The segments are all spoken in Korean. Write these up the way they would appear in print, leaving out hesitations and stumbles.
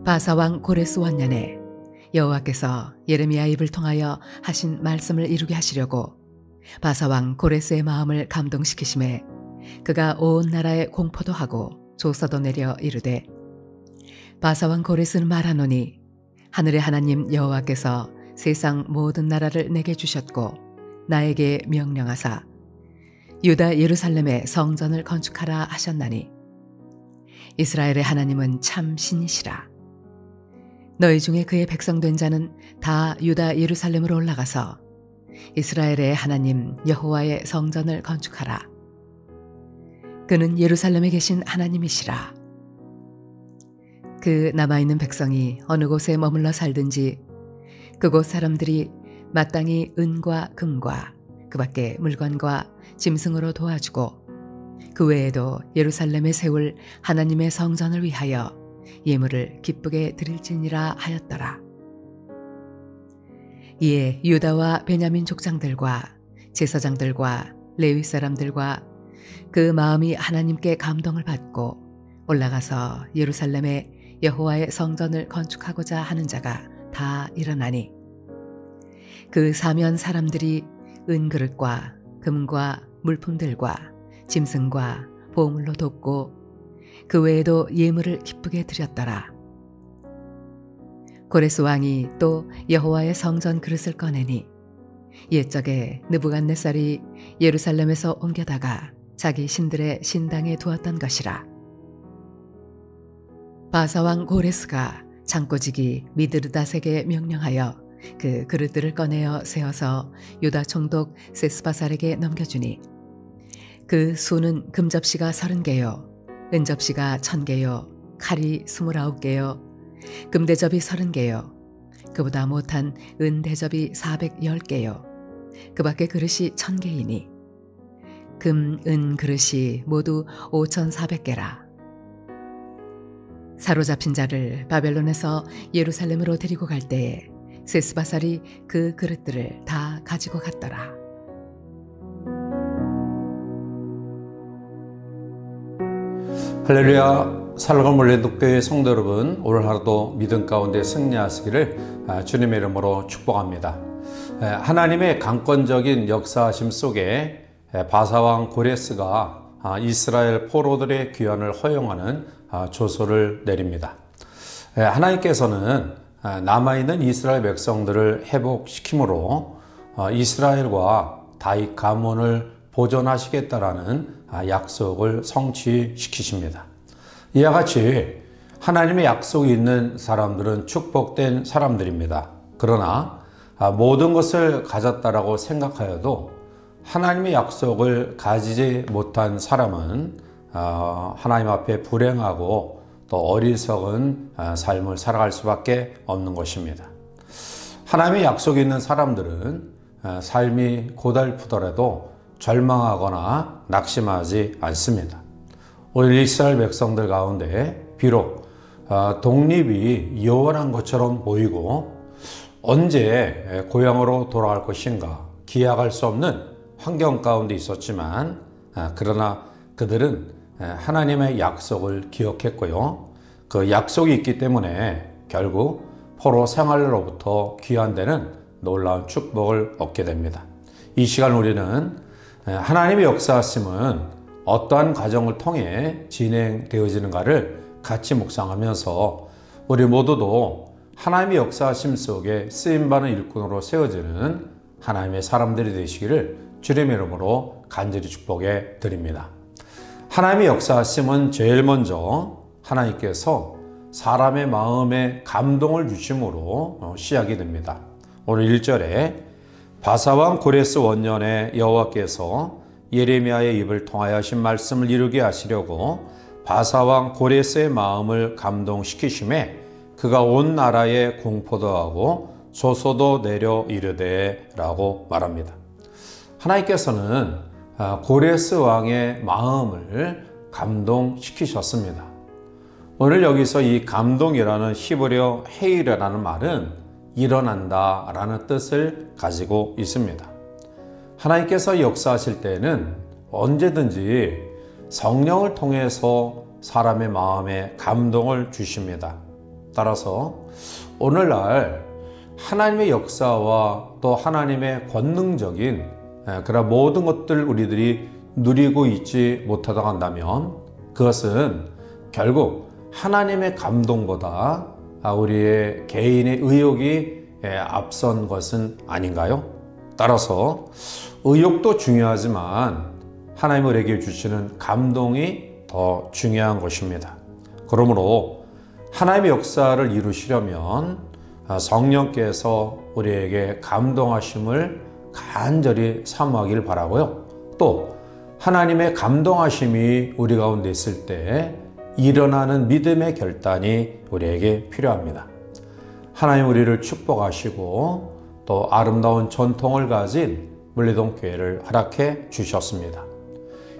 바사왕 고레스 원년에 여호와께서 예레미야 입을 통하여 하신 말씀을 이루게 하시려고 바사왕 고레스의 마음을 감동시키심에 그가 온 나라에 공포도 하고 조서도 내려 이르되, 바사왕 고레스는 말하노니 하늘의 하나님 여호와께서 세상 모든 나라를 내게 주셨고 나에게 명령하사 유다 예루살렘에 성전을 건축하라 하셨나니 이스라엘의 하나님은 참 신이시라. 너희 중에 그의 백성 된 자는 다 유다 예루살렘으로 올라가서 이스라엘의 하나님 여호와의 성전을 건축하라. 그는 예루살렘에 계신 하나님이시라. 그 남아있는 백성이 어느 곳에 머물러 살든지 그곳 사람들이 마땅히 은과 금과 그 밖에 물건과 짐승으로 도와주고 그 외에도 예루살렘에 세울 하나님의 성전을 위하여 예물을 기쁘게 드릴지니라 하였더라. 이에 유다와 베냐민 족장들과 제사장들과 레위 사람들과 그 마음이 하나님께 감동을 받고 올라가서 예루살렘에 여호와의 성전을 건축하고자 하는 자가 다 일어나니 그 사면 사람들이 은그릇과 금과 물품들과 짐승과 보물로 돕고 그 외에도 예물을 기쁘게 드렸더라. 고레스 왕이 또 여호와의 성전 그릇을 꺼내니 옛적에 느부갓네살이 예루살렘에서 옮겨다가 자기 신들의 신당에 두었던 것이라. 바사왕 고레스가 창고지기 미드르닷에게 명령하여 그 그릇들을 꺼내어 세워서 유다 총독 세스바살에게 넘겨주니 그 수는 금접시가 30개요 은접시가 1000개요 칼이 29개요 금대접이 30개요 그보다 못한 은대접이 410개요 그 밖에 그릇이 1000개이니 금, 은 그릇이 모두 5400개라. 사로잡힌 자를 바벨론에서 예루살렘으로 데리고 갈 때에 세스바살이 그 그릇들을 다 가지고 갔더라. 할렐루야. 살로몬 물레독교회 성도 여러분, 오늘 하루도 믿음 가운데 승리하시기를 주님의 이름으로 축복합니다. 하나님의 강권적인 역사하심 속에 바사왕 고레스가 이스라엘 포로들의 귀환을 허용하는 조서를 내립니다. 하나님께서는 남아있는 이스라엘 백성들을 회복시킴으로 이스라엘과 다윗 가문을 보존하시겠다라는 약속을 성취시키십니다. 이와 같이 하나님의 약속이 있는 사람들은 축복된 사람들입니다. 그러나 모든 것을 가졌다라고 생각하여도 하나님의 약속을 가지지 못한 사람은 하나님 앞에 불행하고 또 어리석은 삶을 살아갈 수밖에 없는 것입니다. 하나님의 약속이 있는 사람들은 삶이 고달프더라도 절망하거나 낙심하지 않습니다. 오늘 이스라엘 백성들 가운데 비록 독립이 요원한 것처럼 보이고 언제 고향으로 돌아갈 것인가 기약할 수 없는 환경 가운데 있었지만 그러나 그들은 하나님의 약속을 기억했고요. 그 약속이 있기 때문에 결국 포로 생활로부터 귀환되는 놀라운 축복을 얻게 됩니다. 이 시간 우리는 하나님의 역사하심은 어떠한 과정을 통해 진행되어지는가를 같이 묵상하면서 우리 모두도 하나님의 역사하심 속에 쓰임받는 일꾼으로 세워지는 하나님의 사람들이 되시기를 주님의 이름으로 간절히 축복해 드립니다. 하나님의 역사하심은 제일 먼저 하나님께서 사람의 마음에 감동을 주심으로 시작이 됩니다. 오늘 1절에 바사왕 고레스 원년에 여호와께서 예레미야의 입을 통하여 하신 말씀을 이루게 하시려고 바사왕 고레스의 마음을 감동시키심에 그가 온 나라에 공포도 하고 조소도 내려 이르되 라고 말합니다. 하나님께서는 고레스 왕의 마음을 감동시키셨습니다. 오늘 여기서 이 감동이라는 히브리어 헤이르라는 말은 일어난다 라는 뜻을 가지고 있습니다. 하나님께서 역사하실 때는 언제든지 성령을 통해서 사람의 마음에 감동을 주십니다. 따라서 오늘날 하나님의 역사와 또 하나님의 권능적인 그런 모든 것들 우리들이 누리고 있지 못하다고 한다면 그것은 결국 하나님의 감동보다 우리의 개인의 의욕이 앞선 것은 아닌가요? 따라서 의욕도 중요하지만 하나님 우리에게 주시는 감동이 더 중요한 것입니다. 그러므로 하나님의 역사를 이루시려면 성령께서 우리에게 감동하심을 간절히 사모하길 바라고요. 또 하나님의 감동하심이 우리 가운데 있을 때 일어나는 믿음의 결단이 우리에게 필요합니다. 하나님 우리를 축복하시고 또 아름다운 전통을 가진 물레동교회를 허락해 주셨습니다.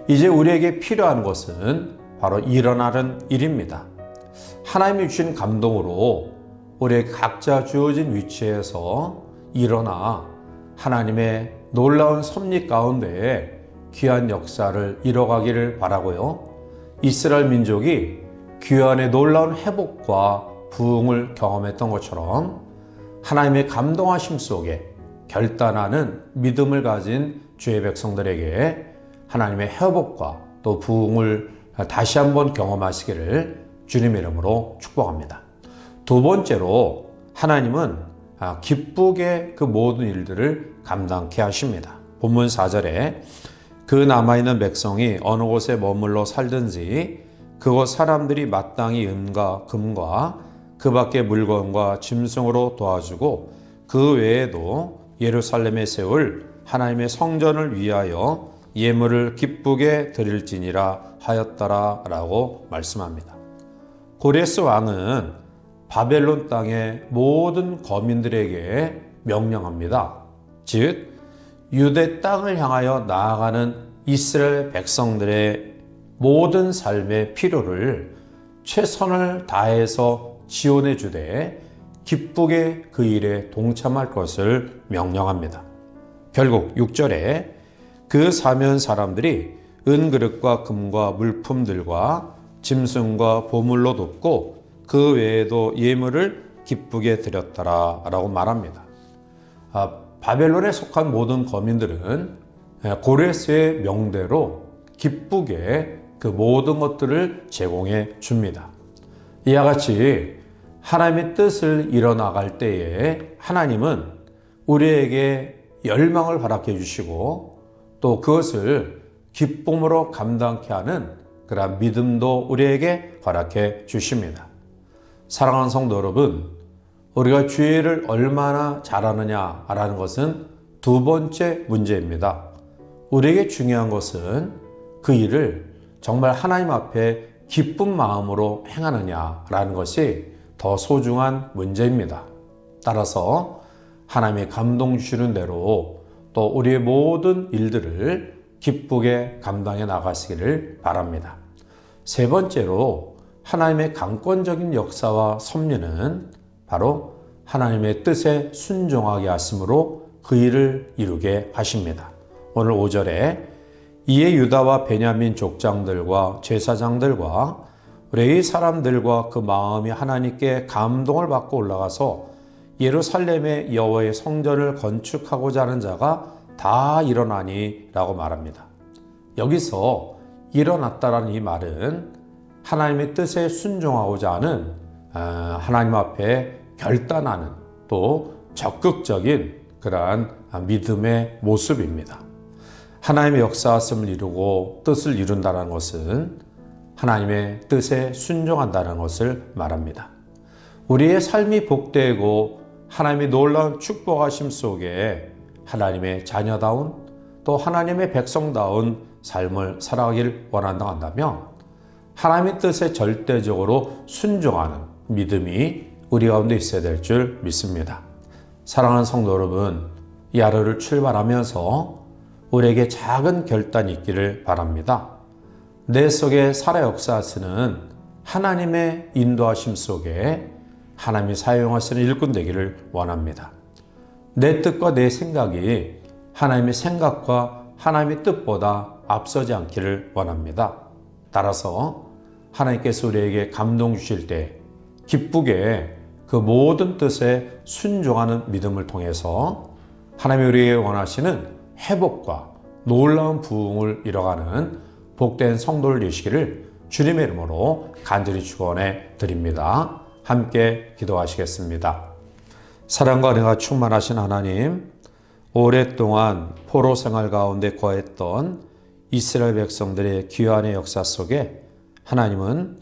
이제 우리에게 필요한 것은 바로 일어나는 일입니다. 하나님이 주신 감동으로 우리에게 각자 주어진 위치에서 일어나 하나님의 놀라운 섭리 가운데 귀한 역사를 이뤄가기를 바라고요. 이스라엘 민족이 귀환의 놀라운 회복과 부흥을 경험했던 것처럼 하나님의 감동하심 속에 결단하는 믿음을 가진 주의 백성들에게 하나님의 회복과 또 부흥을 다시 한번 경험하시기를 주님의 이름으로 축복합니다. 두 번째로 하나님은 기쁘게 그 모든 일들을 감당케 하십니다. 본문 4절에 그 남아있는 백성이 어느 곳에 머물러 살든지 그곳 사람들이 마땅히 은과 금과 그 밖의 물건과 짐승으로 도와주고 그 외에도 예루살렘에 세울 하나님의 성전을 위하여 예물을 기쁘게 드릴지니라 하였더라 라고 말씀합니다. 고레스 왕은 바벨론 땅의 모든 거민들에게 명령합니다. 즉 유대 땅을 향하여 나아가는 이스라엘 백성들의 모든 삶의 필요를 최선을 다해서 지원해 주되 기쁘게 그 일에 동참할 것을 명령합니다. 결국 6절에 그 사면 사람들이 은그릇과 금과 물품들과 짐승과 보물로 돕고 그 외에도 예물을 기쁘게 드렸더라 라고 말합니다. 바벨론에 속한 모든 거민들은 고레스의 명대로 기쁘게 그 모든 것들을 제공해 줍니다. 이와 같이 하나님의 뜻을 이뤄나갈 때에 하나님은 우리에게 열망을 허락해 주시고 또 그것을 기쁨으로 감당케 하는 그런 믿음도 우리에게 허락해 주십니다. 사랑하는 성도 여러분, 우리가 주의를 얼마나 잘하느냐라는 것은 두 번째 문제입니다. 우리에게 중요한 것은 그 일을 정말 하나님 앞에 기쁜 마음으로 행하느냐라는 것이 더 소중한 문제입니다. 따라서 하나님의 감동 주시는 대로 또 우리의 모든 일들을 기쁘게 감당해 나가시기를 바랍니다. 세 번째로 하나님의 강권적인 역사와 섭리는 바로 하나님의 뜻에 순종하게 하심으로 그 일을 이루게 하십니다. 오늘 5절에 이에 유다와 베냐민 족장들과 제사장들과 레위 사람들과 그 마음이 하나님께 감동을 받고 올라가서 예루살렘의 여호와의 성전을 건축하고자 하는 자가 다 일어나니 라고 말합니다. 여기서 일어났다라는 이 말은 하나님의 뜻에 순종하고자 하는 하나님 앞에 결단하는 또 적극적인 그러한 믿음의 모습입니다. 하나님의 역사하심을 이루고 뜻을 이룬다는 것은 하나님의 뜻에 순종한다는 것을 말합니다. 우리의 삶이 복되고 하나님의 놀라운 축복하심 속에 하나님의 자녀다운 또 하나님의 백성다운 삶을 살아가길 원한다고 한다면 하나님의 뜻에 절대적으로 순종하는 믿음이 우리 가운데 있어야 될 줄 믿습니다. 사랑하는 성도 여러분, 이 하루를 출발하면서 우리에게 작은 결단이 있기를 바랍니다. 내 속에 살아 역사하시는 하나님의 인도하심 속에 하나님이 사용하시는 일꾼 되기를 원합니다. 내 뜻과 내 생각이 하나님의 생각과 하나님의 뜻보다 앞서지 않기를 원합니다. 따라서 하나님께서 우리에게 감동 주실 때 기쁘게 그 모든 뜻에 순종하는 믿음을 통해서 하나님이 우리에게 원하시는 회복과 놀라운 부흥을 이뤄가는 복된 성도를 되시기를 주님의 이름으로 간절히 축원해 드립니다. 함께 기도하시겠습니다. 사랑과 은혜가 충만하신 하나님, 오랫동안 포로 생활 가운데 거했던 이스라엘 백성들의 귀환의 역사 속에 하나님은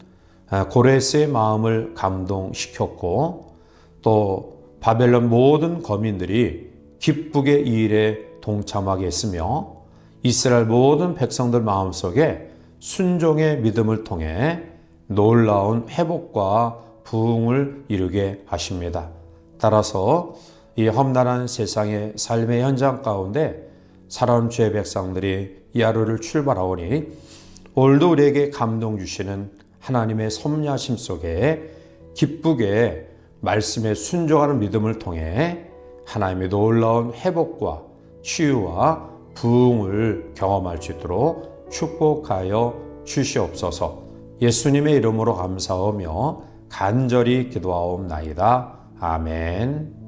고레스의 마음을 감동시켰고 또 바벨론 모든 거민들이 기쁘게 이 일에 동참하게 했으며 이스라엘 모든 백성들 마음속에 순종의 믿음을 통해 놀라운 회복과 부흥을 이루게 하십니다. 따라서 이 험난한 세상의 삶의 현장 가운데 살아온 주의 백성들이 이 하루를 출발하오니 오늘도 우리에게 감동 주시는 하나님의 섭리하심 속에 기쁘게 말씀에 순종하는 믿음을 통해 하나님의 놀라운 회복과 치유와 부흥을 경험할 수 있도록 축복하여 주시옵소서. 예수님의 이름으로 감사하며 간절히 기도하옵나이다. 아멘.